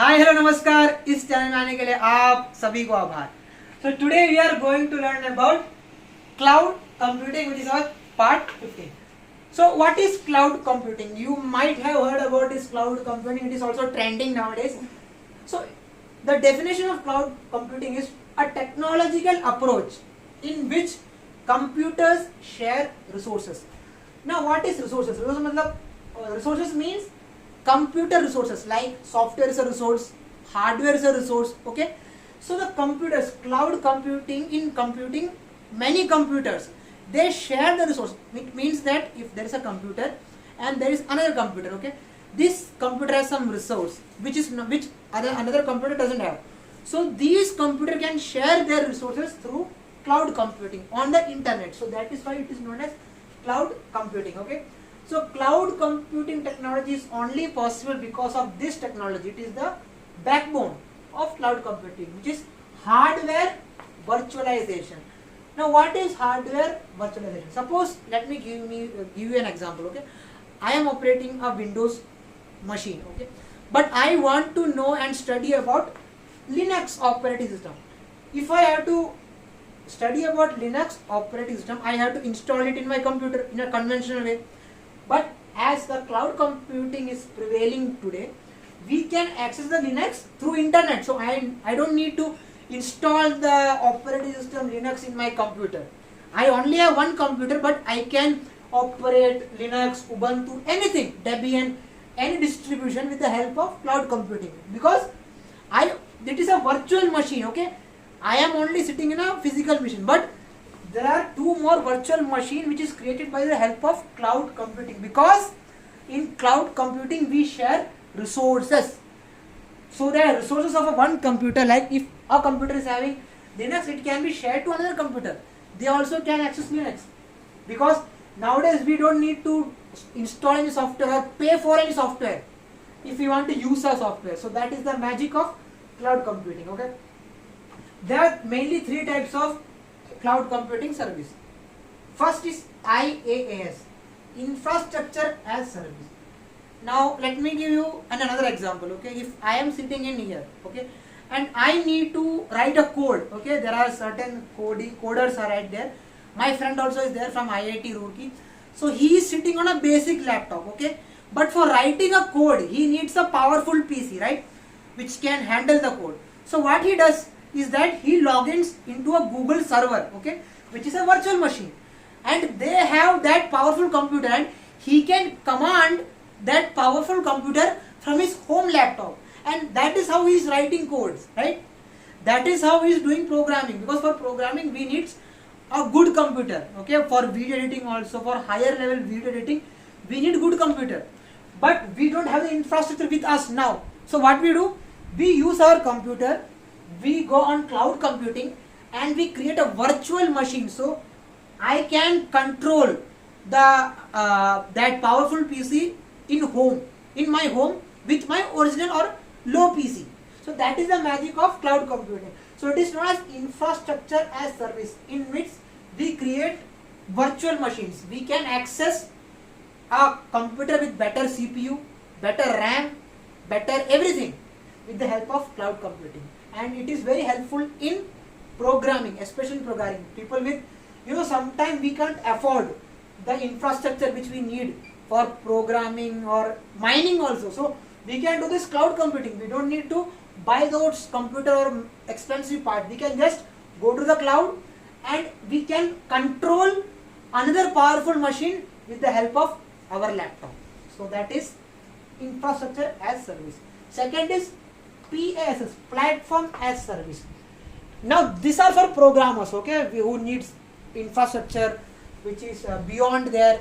Hi hello नमस्कार। इस channel में आने के लिए आप सभी को आभार। So today we are going to learn about cloud computing, which is our part 15. So what is cloud computing? You might have heard about this cloud computing. It is also trending nowadays. So the definition of cloud computing is a technological approach in which computers share resources. Now what is resources? Resources means computer resources, like software is a resource, hardware is a resource. Okay, so the computers, cloud computing, in computing, many computers, they share the resource. It means that if there is a computer and there is another computer, okay, this computer has some resource which another computer doesn't have. So these computer can share their resources through cloud computing on the internet. So that is why it is known as cloud computing. Okay, so cloud computing technology is only possible because of this technology. It is the backbone of cloud computing, which is hardware virtualization. Now what is hardware virtualization? Suppose, let me give you an example. Okay, I am operating a Windows machine, okay, but I want to know and study about Linux operating system. If I have to study about Linux operating system, I have to install it in my computer in a conventional way. But as the cloud computing is prevailing today, we can access the Linux through internet. So I don't need to install the operating system Linux in my computer. I only have one computer, but I can operate Linux, Ubuntu, anything, Debian, any distribution with the help of cloud computing, because it is a virtual machine. Okay, I am only sitting in a physical machine, but there are two more virtual machine which is created by the help of cloud computing, because in cloud computing we share resources. So the resources of one computer, like if a computer is having Linux, it can be shared to another computer. They also can access Linux, because nowadays we don't need to install any software or pay for any software if we want to use a software. So that is the magic of cloud computing. Okay, there are mainly three types of cloud computing service. First is IaaS, infrastructure as service. Now let me give you another example. Okay, if I am sitting in here, okay, and I need to write a code. Okay, there are certain coders are right there. My friend also is there from IIT Roorkee. So he is sitting on a basic laptop. Okay, but for writing a code he needs a powerful PC, right, which can handle the code. So what he does is that he logins into a Google server, okay, which is a virtual machine, and they have that powerful computer, and he can command that powerful computer from his home laptop, and that is how he is writing codes, right? That is how he is doing programming, because for programming we need a good computer. Okay, for video editing also, for higher level video editing we need good computer, but we don't have the infrastructure with us now. So what we do, we use our computer, we go on cloud computing, and we create a virtual machine. So I can control the that powerful PC in my home with my original or low PC. So that is the magic of cloud computing. So it is known as infrastructure as service, in which we create virtual machines. We can access a computer with better CPU, better RAM, better everything with the help of cloud computing. And it is very helpful in programming, especially in programming. People with, sometimes we can't afford the infrastructure which we need for programming or mining also. So we can do this cloud computing. We don't need to buy those computer or expensive part. We can just go to the cloud and we can control another powerful machine with the help of our laptop. So that is infrastructure as service. Second is PaaS, platform as service. Now these are for programmers, okay, who needs infrastructure which is beyond their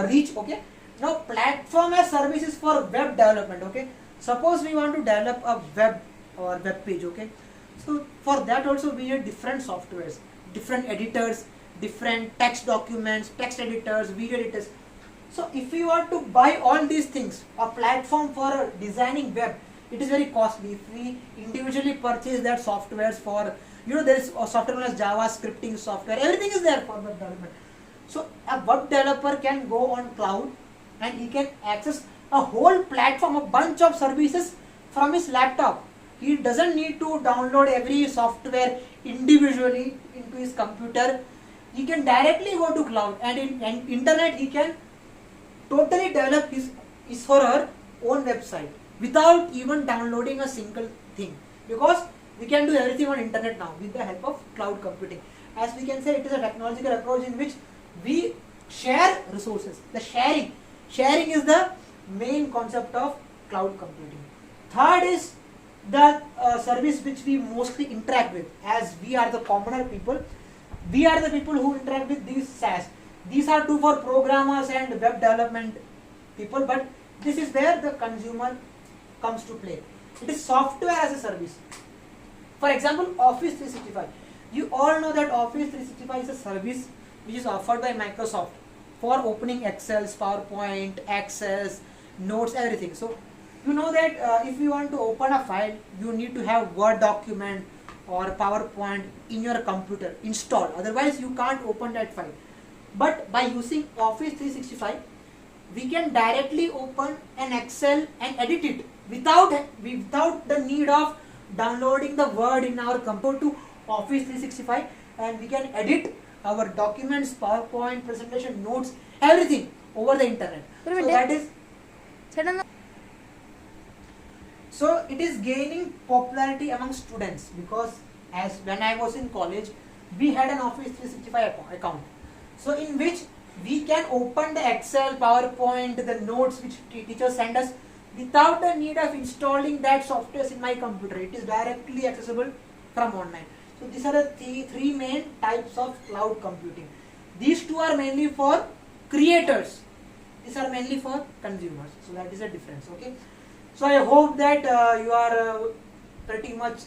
reach. Okay, now platform as service is for web development. Okay, suppose we want to develop a web or web page. Okay, so for that also we need different softwares, different editors, different text documents, text editors, video editors. So if we want to buy all these things, a platform for designing web, it is very costly. If we individually purchase that softwares for, there is a software known as Java scripting software, everything is there for web development. So a web developer can go on cloud and he can access a whole platform, a bunch of services from his laptop. He doesn't need to download every software individually into his computer. He can directly go to cloud, and in internet he can totally develop his or her own website without even downloading a single thing, because we can do everything on internet now with the help of cloud computing. As we can say, it is a technological approach in which we share resources. The sharing is the main concept of cloud computing. Third is the service which we mostly interact with, as we are the commoner people. We are the people who interact with these SaaS. These are true for programmers and web development people, but this is where the consumer comes to play. It is software as a service. For example, Office 365. You all know that Office 365 is a service which is offered by Microsoft for opening Excel, PowerPoint, Access, Notes, everything. So you know that if you want to open a file, you need to have Word document or PowerPoint in your computer installed. Otherwise, you can't open that file. But by using Office 365, we can directly open an Excel and edit it without the need of downloading the Word in our computer to Office 365, and we can edit our documents, PowerPoint, presentation, notes, everything over the internet. So it is gaining popularity among students, because as when I was in college, we had an Office 365 account. So in which we can open the Excel, PowerPoint, the notes which teachers send us without the need of installing that software in my computer. It is directly accessible from online. So these are the three main types of cloud computing. These two are mainly for creators. These are mainly for consumers. So that is a difference. Okay. So I hope that you are pretty much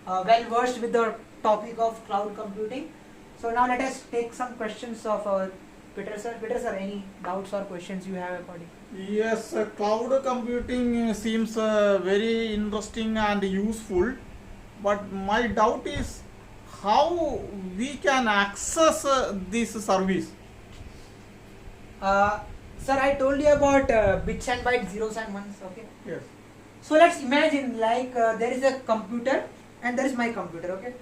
well versed with the topic of cloud computing. So now let us take some questions of our Peter sir. Peter sir, any doubts or questions you have according? Yes, cloud computing seems very interesting and useful, but my doubt is how we can access this service. Sir, I told you about bits and bytes, zeros and ones. Okay. Yes. So let's imagine like there is a computer and there is my computer. Okay.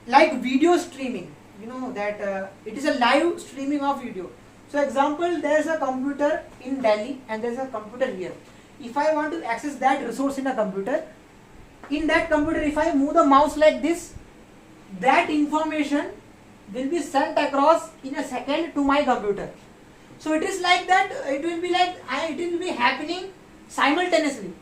Like video streaming, you know that it is a live streaming of video. So example, there is a computer in Delhi and there is a computer here. If I want to access that resource in a computer, in that computer, if I move the mouse like this, that information will be sent across in a second to my computer. So it is like that. It will be like it will be happening simultaneously.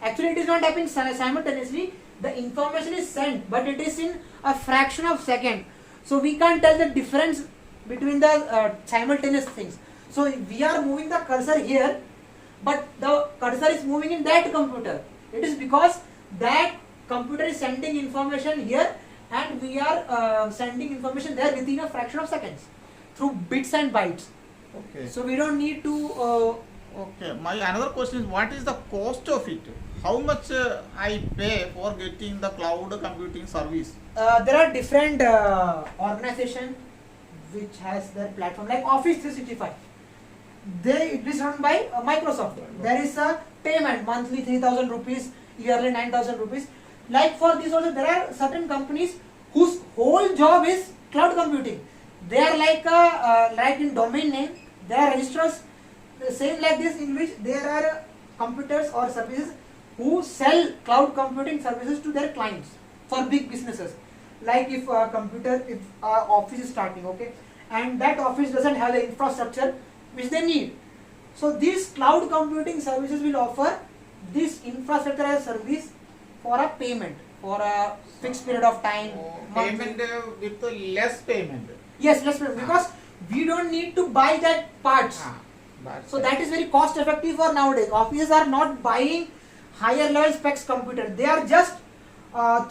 Actually, it is not happening simultaneously. The information is sent, but it is in a fraction of second. So we can't tell the difference between the simultaneous things. So we are moving the cursor here, but the cursor is moving in that computer. It is because that computer is sending information here, and we are sending information there within a fraction of seconds through bits and bytes. Okay. So we don't need to. Okay. My another question is, what is the cost of it? How much I pay for getting the cloud computing service? There are different organizations which has their platform, like Office 365. It is run by Microsoft. There is a payment monthly 3,000 rupees, yearly 9,000 rupees. Like for this also, there are certain companies whose whole job is cloud computing. They are like in domain name, there are registrars, the same like this, in which there are computers or services who sell cloud computing services to their clients for big businesses. Like if office is starting, okay, and that office doesn't have the infrastructure which they need. So these cloud computing services will offer this infrastructure as a service for a payment, for a fixed period of time. Payment with less payment. Yes, less payment, because we don't need to buy that parts. So that is very cost effective for nowadays. Offices are not buying higher level specs computer. They are just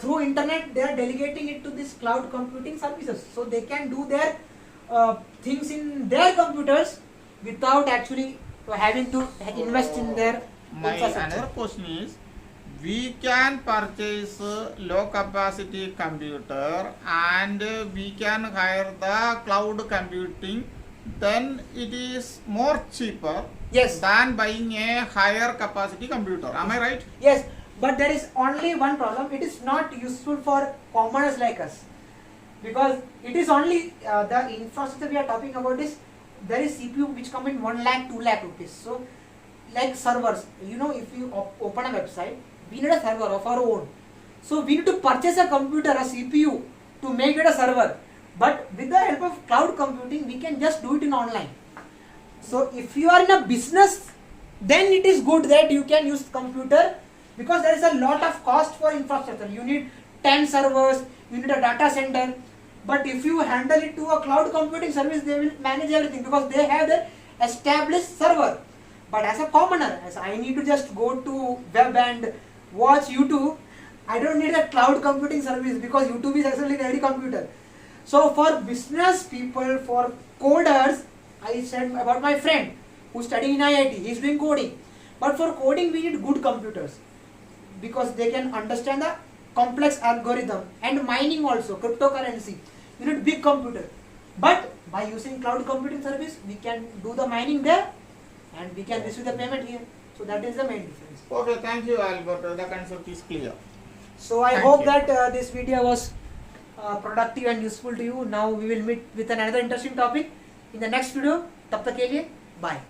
through internet, they are delegating it to this cloud computing services. So they can do their things in their computers without actually having to invest in their infrastructure. Another question is, we can purchase low capacity computer and we can hire the cloud computing, then it is more cheaper Yes. than buying a higher capacity computer. Am I right? Yes, but there is only one problem. It is not useful for commoners like us, because it is only the infrastructure we are talking about is there is CPU which come in 1 lakh 2 lakh rupees. So like servers, you know, if you open a website, we need a server of our own. So we need to purchase a computer, a CPU to make it a server. But with the help of cloud computing, we can just do it in online. So if you are in a business, then it is good that you can use computer, because there is a lot of cost for infrastructure. You need 10 servers, you need a data center. But if you handle it to a cloud computing service, they will manage everything because they have the established server. But as a commoner, as I need to just go to web and watch YouTube, I don't need a cloud computing service because YouTube is actually in every computer. So for business people, for coders, I said about my friend who's studying in IIT, he's doing coding. But for coding, we need good computers because they can understand the complex algorithm, and mining also, cryptocurrency. You need big computer. But by using cloud computing service, we can do the mining there and we can receive the payment here. So that is the main difference. Okay, thank you, Albert. The concept is clear. So I Thank hope you. that this video was productive and useful to you. Now we will meet with another interesting topic in the next video. तब तक के लिए bye.